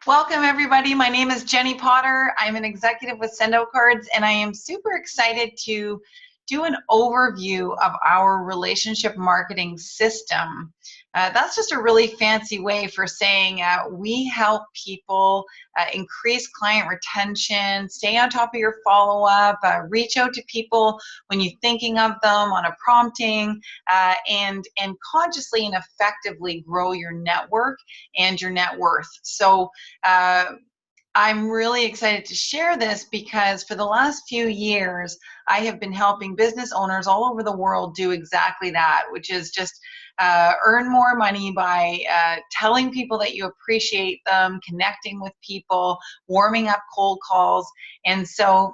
Welcome everybody. My name is Jennie Potter. I'm an executive with Sendo Cards, and I am super excited to do an overview of our relationship marketing system. That's just a really fancy way for saying we help people increase client retention, stay on top of your follow-up, reach out to people when you're thinking of them on a prompting, and consciously and effectively grow your network and your net worth. So I'm really excited to share this because for the last few years, I have been helping business owners all over the world do exactly that, which is just earn more money by telling people that you appreciate them, connecting with people, warming up cold calls. And so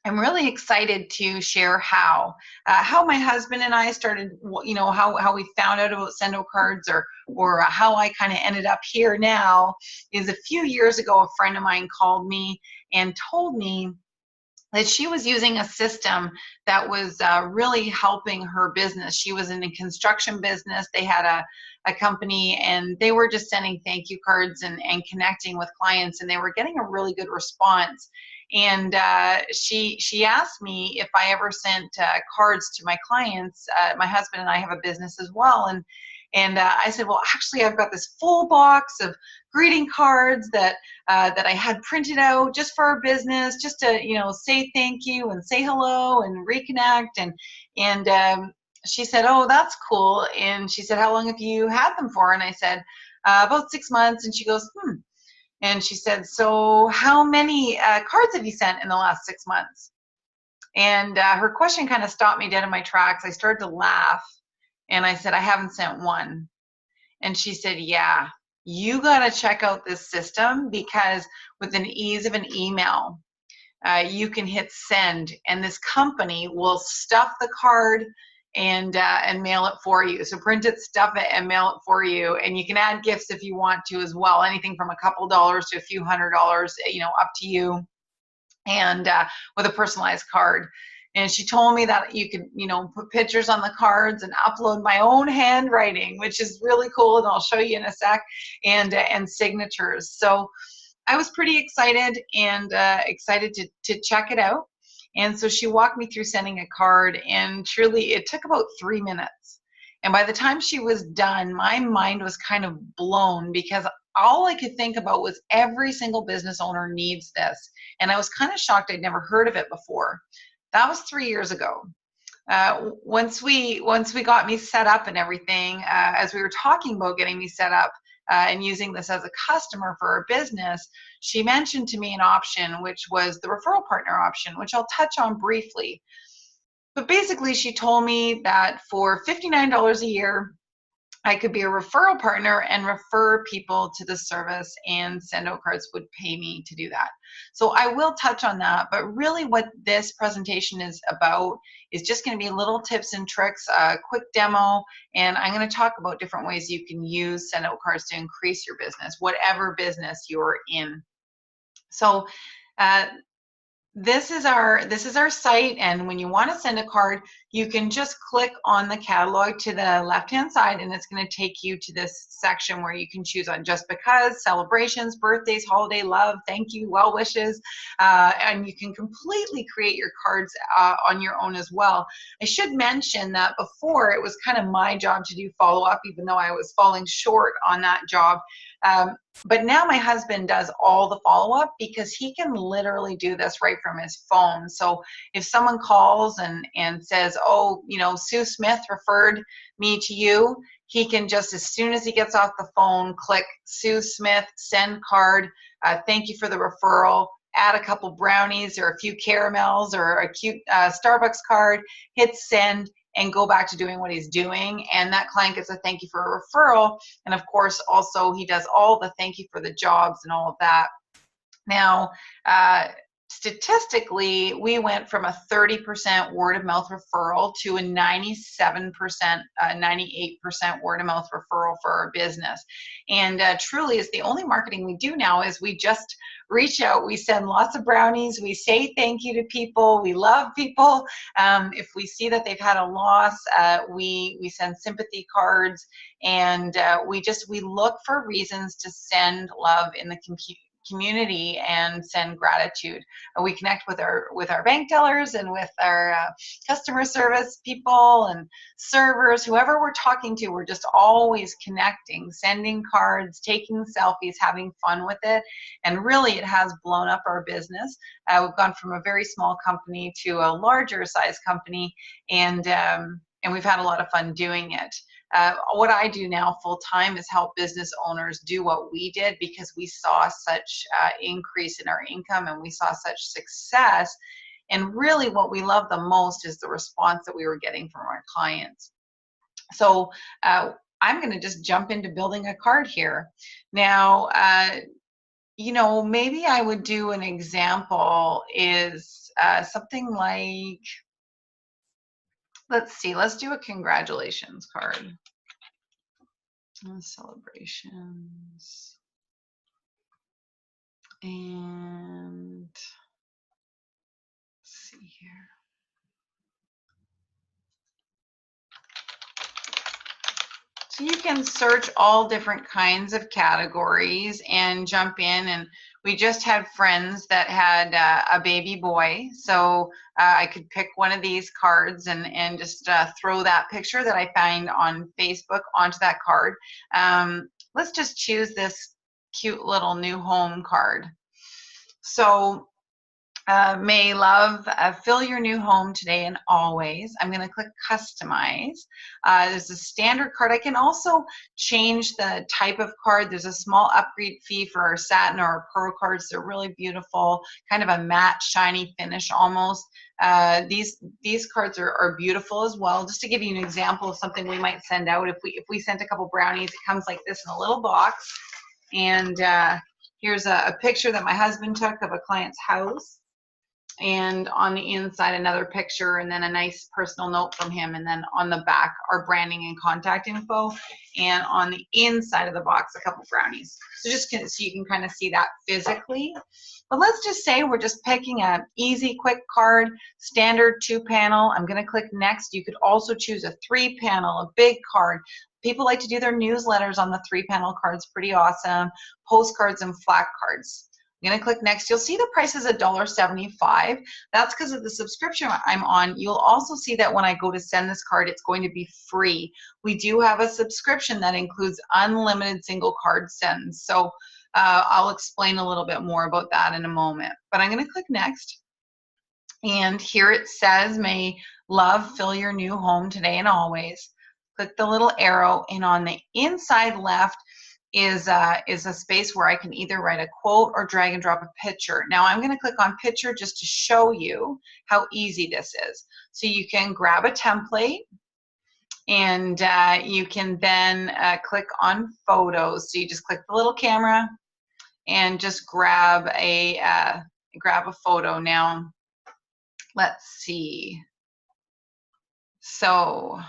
I'm really excited to share how my husband and I started, how we found out about Sendo Cards, or how I kind of ended up here now is a few years ago, a friend of mine called me and told me that she was using a system that was really helping her business. She was in a construction business. They had a company, and they were just sending thank you cards and connecting with clients, and they were getting a really good response. And she asked me if I ever sent cards to my clients. My husband and I have a business as well, and I said, well, actually, I've got this full box of greeting cards that I had printed out just for our business, just to say thank you and say hello and reconnect. And she said, oh, that's cool. And she said, how long have you had them for? And I said, about 6 months. And she goes, And she said, so how many cards have you sent in the last 6 months? And her question kind of stopped me dead in my tracks. I started to laugh, and I said, I haven't sent one. And she said, yeah, you got to check out this system, because with an ease of an email, you can hit send, and this company will stuff the card and mail it for you. So print it, stuff it, and mail it for you. And you can add gifts if you want to as well, anything from a couple dollars to a few $100, up to you, and with a personalized card. And she told me that you could, put pictures on the cards and upload my own handwriting, which is really cool, and I'll show you in a sec, and signatures. So I was pretty excited and excited to check it out. And so she walked me through sending a card, and truly it took about 3 minutes. And by the time she was done, my mind was kind of blown, because all I could think about was every single business owner needs this. And I was kind of shocked I'd never heard of it before. That was 3 years ago. Once we got me set up and everything, as we were talking about getting me set up and using this as a customer for our business, she mentioned to me an option, which was the referral partner option, which I'll touch on briefly. But basically, she told me that for $59 a year, I could be a referral partner and refer people to the service, and Sendo Cards would pay me to do that. So I will touch on that, but really what this presentation is about is just going to be little tips and tricks, a quick demo, and I'm going to talk about different ways you can use Sendo Cards to increase your business, whatever business you're in. So this is our site, and when you want to send a card, you can just click on the catalog to the left hand side, and it's going to take you to this section where you can choose on just because, celebrations, birthdays, holiday, love, thank you, well wishes, and you can completely create your cards on your own as well. I should mention that before it was kind of my job to do follow-up, even though I was falling short on that job. But now my husband does all the follow-up, because he can literally do this right from his phone. So if someone calls and says, oh, Sue Smith referred me to you, he can just, as soon as he gets off the phone, click Sue Smith, send card, thank you for the referral, add a couple brownies or a few caramels or a cute Starbucks card, hit send, and go back to doing what he's doing. And that client gets a thank you for a referral. And of course, also he does all the thank you for the jobs and all of that. Now, statistically, we went from a 30% word of mouth referral to a 97%, 98% word of mouth referral for our business. And truly, is the only marketing we do now is we just reach out. We send lots of brownies. We say thank you to people. We love people. If we see that they've had a loss, we send sympathy cards, and we look for reasons to send love in the community and send gratitude. We connect with our bank tellers and with our customer service people and servers, whoever we're talking to. We're just always connecting, sending cards, taking selfies, having fun with it, and really it has blown up our business. We've gone from a very small company to a larger size company, and we've had a lot of fun doing it. What I do now full time is help business owners do what we did, because we saw such increase in our income and we saw such success. And really what we love the most is the response that we were getting from our clients. So I'm going to just jump into building a card here. Now, maybe I would do an example is something like, let's see, let's do a congratulations card. Celebrations. And let's see here. So you can search all different kinds of categories and jump in. And we just had friends that had a baby boy. So I could pick one of these cards and just throw that picture that I find on Facebook onto that card. Let's just choose this cute little new home card. So may love fill your new home today and always. I'm going to click customize. There's a standard card. I can also change the type of card. There's a small upgrade fee for our satin or our pearl cards. They're really beautiful, kind of a matte shiny finish almost. These cards are beautiful as well. Just to give you an example of something we might send out, if we sent a couple brownies, it comes like this in a little box. And here's a picture that my husband took of a client's house. And on the inside, another picture, and then a nice personal note from him. And then on the back, our branding and contact info. And on the inside of the box, a couple brownies. So just so you can kind of see that physically. But let's just say we're just picking an easy, quick card, standard 2-panel. I'm going to click next. You could also choose a 3-panel, a big card. People like to do their newsletters on the 3-panel cards. Pretty awesome. Postcards and flat cards. I'm going to click next. You'll see the price is $1.75. That's because of the subscription I'm on. You'll also see that when I go to send this card, it's going to be free. We do have a subscription that includes unlimited single card sends. So I'll explain a little bit more about that in a moment. But I'm going to click next. And here it says, may love fill your new home today and always. Click the little arrow, and on the inside left is a space where I can either write a quote or drag and drop a picture. Now I'm going to click on picture just to show you how easy this is. So you can grab a template, and you can then click on photos. So you just click the little camera and just grab a photo. Now let's see. So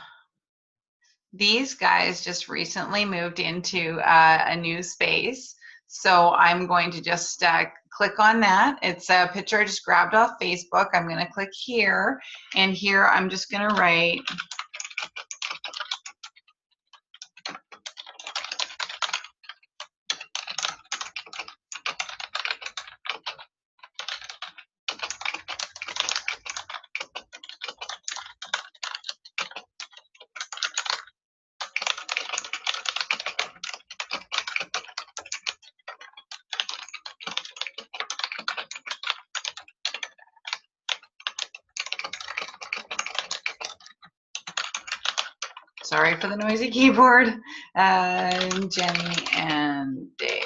these guys just recently moved into a new space. So I'm going to just click on that. It's a picture I just grabbed off Facebook. I'm going to click here, and here I'm just going to write sorry for the noisy keyboard, Jenny and Dave.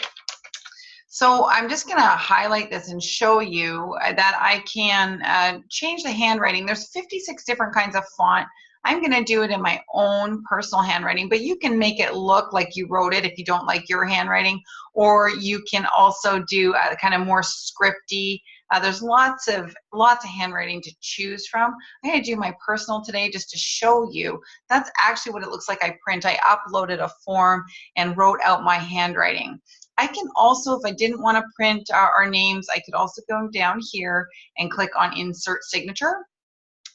So I'm just going to highlight this and show you that I can change the handwriting. There's 56 different kinds of font. I'm going to do it in my own personal handwriting, but you can make it look like you wrote it if you don't like your handwriting, or you can also do a kind of more scripty There's lots of handwriting to choose from. I'm going to do my personal today just to show you. That's actually what it looks like I print. I uploaded a form and wrote out my handwriting. I can also, if I didn't want to print our names, I could also go down here and click on Insert Signature,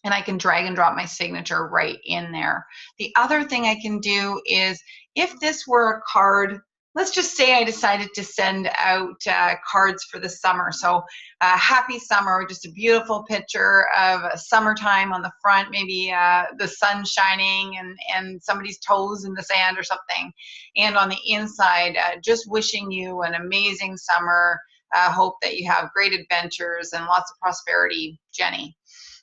and I can drag and drop my signature right in there. The other thing I can do is, if this were a card, let's just say I decided to send out cards for the summer. So happy summer, just a beautiful picture of summertime on the front, maybe the sun shining and somebody's toes in the sand or something. And on the inside, just wishing you an amazing summer. Hope that you have great adventures and lots of prosperity, Jenny.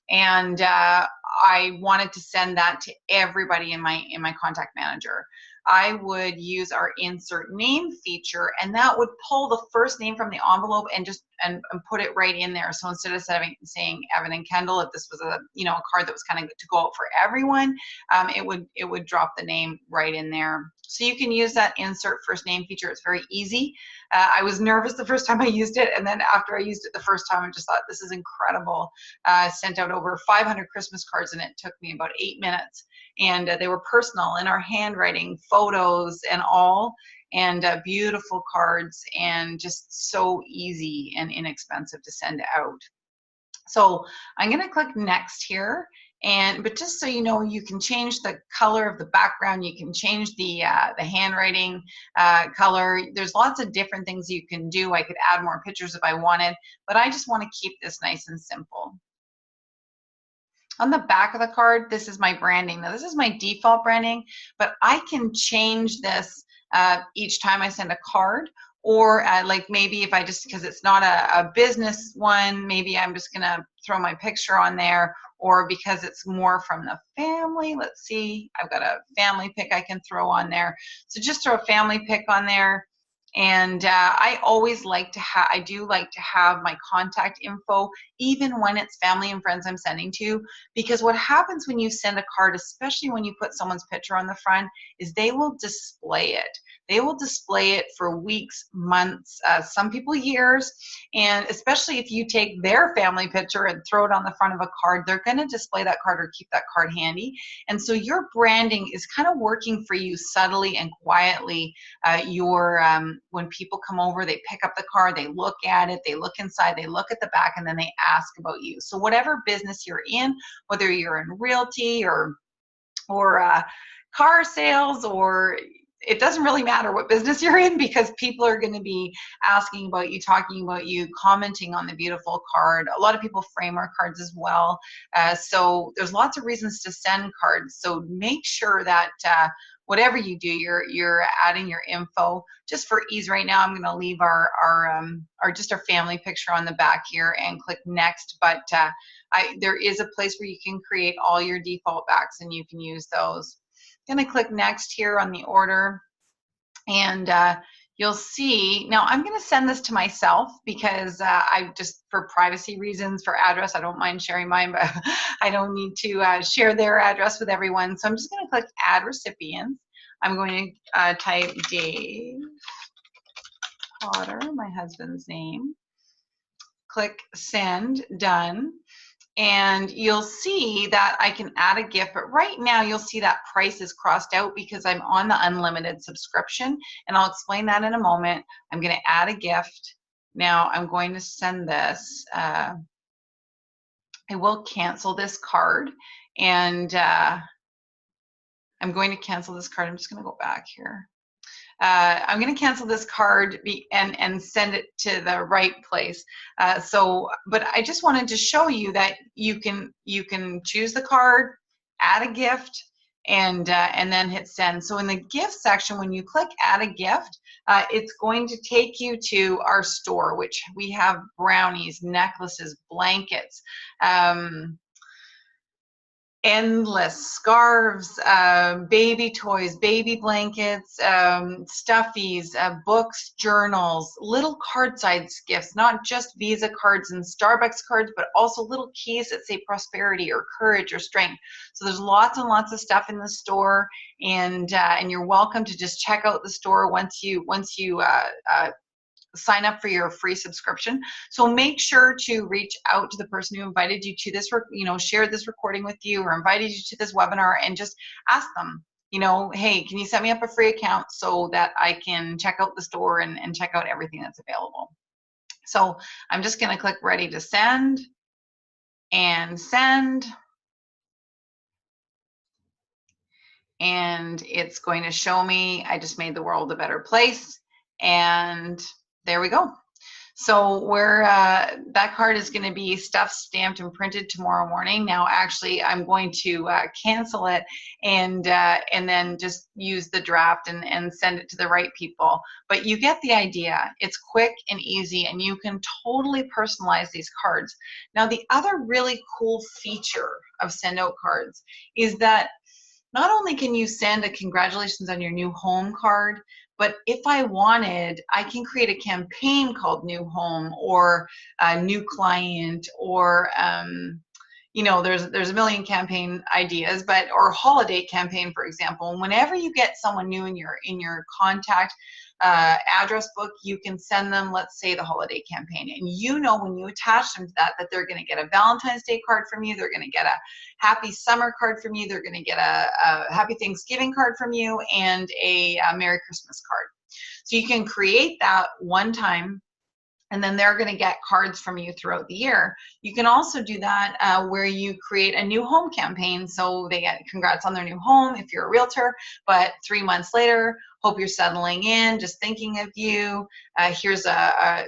And I wanted to send that to everybody in my contact manager. I would use our insert name feature, and that would pull the first name from the envelope and just and put it right in there. So instead of saying Evan and Kendall, if this was a a card that was kind of to go out for everyone, it would drop the name right in there. So you can use that insert first name feature. It's very easy. I was nervous the first time I used it, and then after I used it the first time, I just thought, this is incredible. Sent out over 500 Christmas cards, and it took me about 8 minutes. And they were personal in our handwriting, photos and all, and beautiful cards, and just so easy and inexpensive to send out. So I'm going to click next here. But just so you know, you can change the color of the background. You can change the handwriting color. There's lots of different things you can do. I could add more pictures if I wanted, but I just want to keep this nice and simple. On the back of the card, this is my branding. Now, this is my default branding, but I can change this each time I send a card. Or like maybe if I just, because it's not a business one, maybe I'm just gonna throw my picture on there. Or because it's more from the family, let's see, I've got a family pic I can throw on there. So just throw a family pic on there. And I always like to have, I do like to have my contact info, even when it's family and friends I'm sending to, because what happens when you send a card, especially when you put someone's picture on the front, is they will display it. They will display it for weeks, months, some people years, and especially if you take their family picture and throw it on the front of a card, they're going to display that card or keep that card handy. And so your branding is kind of working for you subtly and quietly. When people come over, they pick up the card, they look at it, they look inside, they look at the back, and then they ask about you. So whatever business you're in, whether you're in realty or car sales, or it doesn't really matter what business you're in, because people are going to be asking about you, talking about you, commenting on the beautiful card. A lot of people frame our cards as well. So there's lots of reasons to send cards. So make sure that whatever you do, you're adding your info. Just for ease right now, I'm going to leave our family picture on the back here and click next. But there is a place where you can create all your default backs, and you can use those. I'm going to click next here on the order, and you'll see, now I'm going to send this to myself because I just, for privacy reasons, for address, I don't mind sharing mine, but I don't need to share their address with everyone. So I'm just going to click add recipients. I'm going to type Dave Potter, my husband's name. Click send, done. And you'll see that I can add a gift, but right now you'll see that price is crossed out because I'm on the unlimited subscription, and I'll explain that in a moment. I'm going to add a gift. Now I'm going to send this. I will cancel this card, and I'm going to cancel this card. I'm just going to go back here. I'm going to cancel this card and send it to the right place. But I just wanted to show you that you can choose the card, add a gift, and then hit send. So in the gift section, when you click add a gift, it's going to take you to our store, which we have brownies, necklaces, blankets, endless scarves, baby toys, baby blankets, stuffies, books, journals, little card size gifts, not just Visa cards and Starbucks cards, but also little keys that say prosperity or courage or strength. So there's lots and lots of stuff in the store, and you're welcome to just check out the store once you sign up for your free subscription. So make sure to reach out to the person who invited you to this, shared this recording with you or invited you to this webinar, and just ask them, hey, can you set me up a free account so that I can check out the store and check out everything that's available. So I'm just going to click ready to send and send. And it's going to show me I just made the world a better place. And there we go. So that card is going to be stuffed, stamped, and printed tomorrow morning. Now, actually, I'm going to cancel it and then just use the draft and send it to the right people. But you get the idea. It's quick and easy, and you can totally personalize these cards. Now, the other really cool feature of Send Out cards is that not only can you send a congratulations on your new home card, but if I wanted, I can create a campaign called New Home or a New Client, or there's a million campaign ideas, or holiday campaign, for example. And whenever you get someone new in your contact address book, you can send them, let's say, the holiday campaign, and when you attach them to that they're going to get a Valentine's Day card from you, they're going to get a happy summer card from you, they're going to get a happy Thanksgiving card from you, and a Merry Christmas card. So you can create that one time, and then they're going to get cards from you throughout the year. You can also do that where you create a new home campaign, so they get congrats on their new home if you're a realtor, but 3 months later, hope you're settling in, just thinking of you. Here's a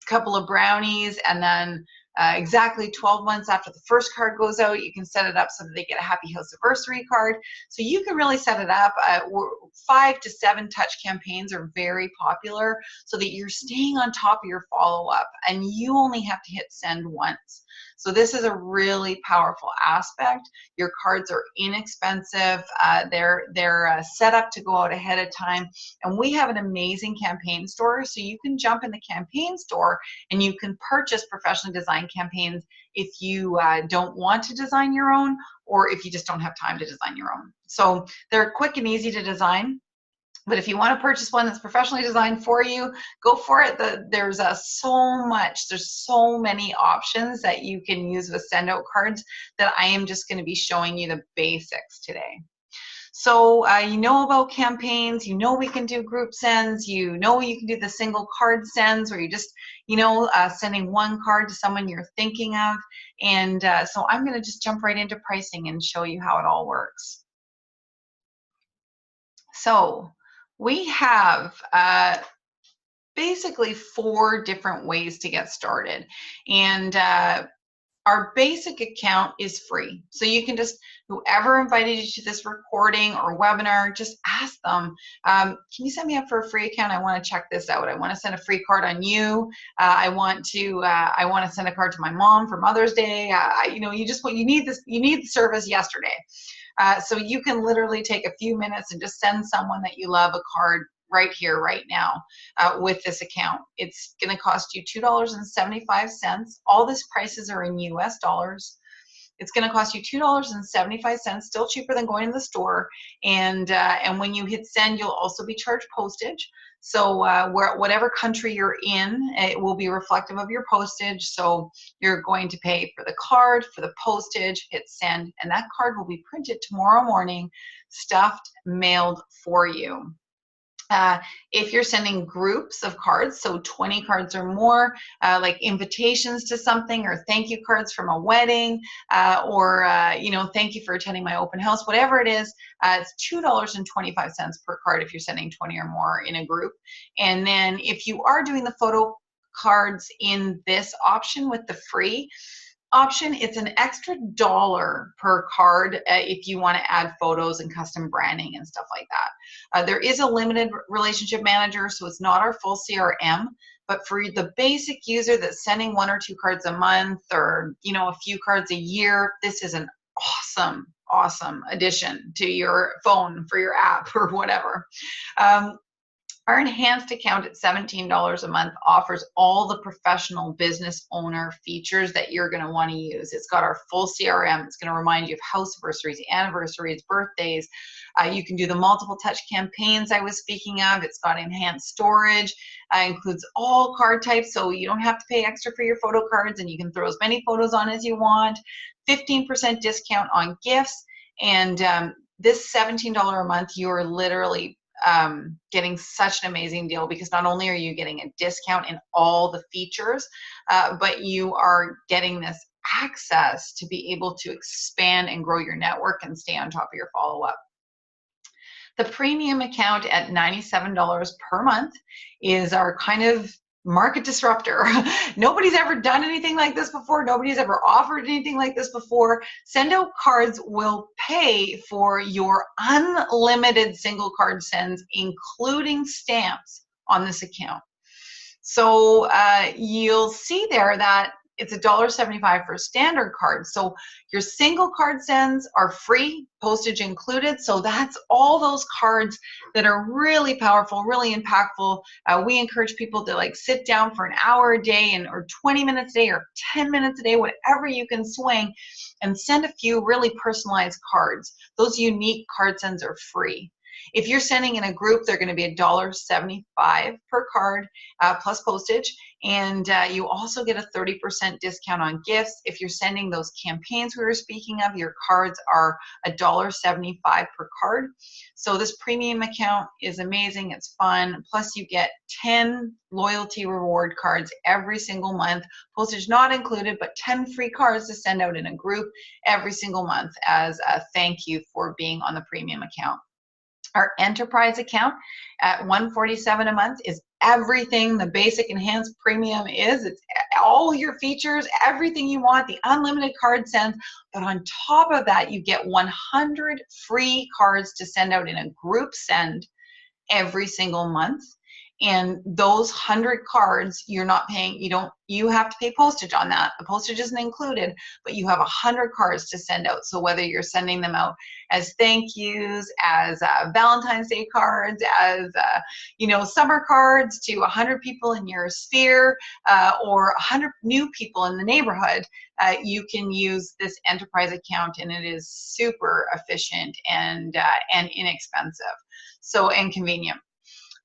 couple of brownies, and then exactly 12 months after the first card goes out, you can set it up so that they get a happy house anniversary card. So you can really set it up. 5 to 7 touch campaigns are very popular, so that you're staying on top of your follow-up, and you only have to hit send once. So this is a really powerful aspect. Your cards are inexpensive. They're set up to go out ahead of time. And we have an amazing campaign store. So you can jump in the campaign store and you can purchase professionally designed campaigns if you don't want to design your own, or if you just don't have time to design your own. So they're quick and easy to design. But if you want to purchase one that's professionally designed for you, go for it. There's so many options that you can use with Send Out cards that I am just going to be showing you the basics today. So you know about campaigns, we can do group sends, you can do the single card sends, where you just, sending one card to someone you're thinking of. And so I'm going to just jump right into pricing and show you how it all works. So we have basically 4 different ways to get started. And our basic account is free. So you can just, whoever invited you to this recording or webinar, just ask them, can you set me up for a free account? I want to check this out. I want to send a free card on you. I want to send a card to my mom for Mother's Day. You need the service yesterday. So you can literally take a few minutes and just send someone that you love a card right here, right now, with this account. It's going to cost you $2.75. All these prices are in US dollars. It's going to cost you $2.75, still cheaper than going to the store. And when you hit send, you'll also be charged postage. So whatever country you're in, it will be reflective of your postage. So you're going to pay for the card, for the postage, hit send, and that card will be printed tomorrow morning, stuffed, mailed for you. If you're sending groups of cards, so 20 cards or more, like invitations to something, or thank you cards from a wedding, or thank you for attending my open house, whatever it is, it's $2.25 per card if you're sending 20 or more in a group. And then if you are doing the photo cards in this option with the free option, it's an extra $1 per card if you want to add photos and custom branding and stuff like that. There is a limited relationship manager, so it's not our full CRM, but for the basic user that's sending 1 or 2 cards a month, or a few cards a year, this is an awesome addition to your phone for your app or whatever. Our enhanced account at $17 a month offers all the professional business owner features that you're going to want to use. It's got our full CRM. It's going to remind you of houseanniversaries, anniversaries, birthdays. You can do the multiple touch campaigns I was speaking of. It's got enhanced storage. Includes all card types, so you don't have to pay extra for your photo cards, and you can throw as many photos on as you want. 15% discount on gifts, and this $17 a month, you're literally getting such an amazing deal, because not only are you getting a discount in all the features, but you are getting this access to be able to expand and grow your network and stay on top of your follow-up. The premium account at $97 per month is our kind of market disruptor. Nobody's ever done anything like this before. Nobody's ever offered anything like this before. Sendo Cards will pay for your unlimited single card sends, including stamps, on this account. So you'll see there that it's $1.75 for a standard card. So your single card sends are free, postage included. So that's all those cards that are really powerful, really impactful. We encourage people to like sit down for an hour a day, and or 20 minutes a day or 10 minutes a day, whatever you can swing, and send a few really personalized cards. Those unique card sends are free. If you're sending in a group, they're going to be $1.75 per card plus postage, and you also get a 30% discount on gifts. If you're sending those campaigns we were speaking of, your cards are $1.75 per card. So this premium account is amazing. It's fun. Plus you get 10 loyalty reward cards every single month, postage not included, but 10 free cards to send out in a group every single month as a thank you for being on the premium account. Our enterprise account at $147 a month is everything the basic enhanced premium is. It's all your features, everything you want, the unlimited card sends. But on top of that, you get 100 free cards to send out in a group send every single month. And those 100 cards, you're not paying, you have to pay postage on that. The postage isn't included, but you have 100 cards to send out. So whether you're sending them out as thank yous, as Valentine's Day cards, as summer cards to 100 people in your sphere, or 100 new people in the neighborhood, you can use this enterprise account, and it is super efficient and inexpensive, and convenient.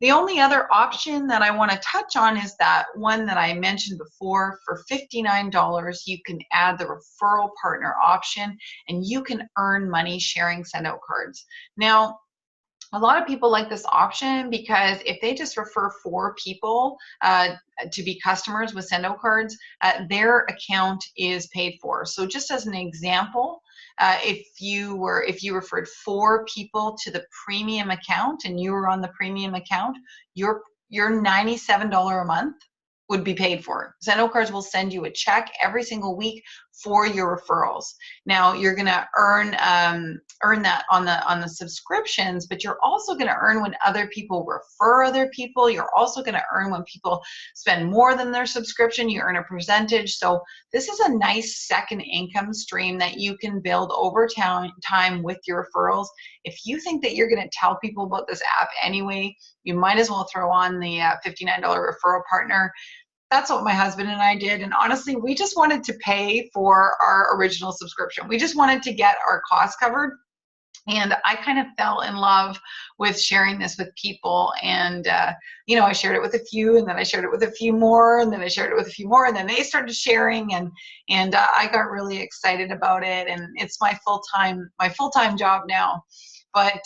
The only other option that I want to touch on is that one that I mentioned before. For $59, you can add the referral partner option, and you can earn money sharing send-out cards. Now, a lot of people like this option because if they just refer 4 people to be customers with send-out cards, their account is paid for. So just as an example, if you referred 4 people to the premium account and you were on the premium account, your $97 a month would be paid for. Sendo Cards will send you a check every single week for your referrals. Now you're going to earn that on the subscriptions, but you're also going to earn when other people refer other people. You're also going to earn when people spend more than their subscription. You earn a percentage. So this is a nice second income stream that you can build over time with your referrals. If you think that you're going to tell people about this app anyway, you might as well throw on the $59 referral partner. That's what my husband and I did. And honestly, we just wanted to pay for our original subscription. We just wanted to get our costs covered. And I kind of fell in love with sharing this with people. And, I shared it with a few, and then I shared it with a few more, and then I shared it with a few more, and then they started sharing, and I got really excited about it. And it's my full-time job now. But,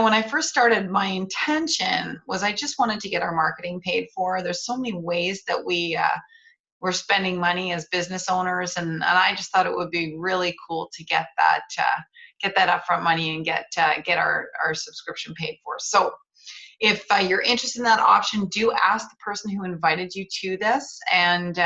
when I first started, my intention was I just wanted to get our marketing paid for. There's so many ways that we're spending money as business owners, and I just thought it would be really cool to get that upfront money and get our subscription paid for. So if you're interested in that option, do ask the person who invited you to this. And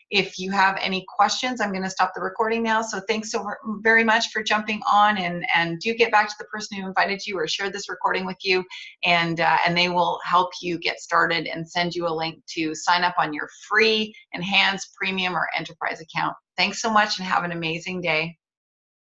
if you have any questions, I'm going to stop the recording now. So thanks so very much for jumping on, and do get back to the person who invited you or shared this recording with you, and they will help you get started and send you a link to sign up on your free, enhanced, premium, or enterprise account. Thanks so much, and have an amazing day.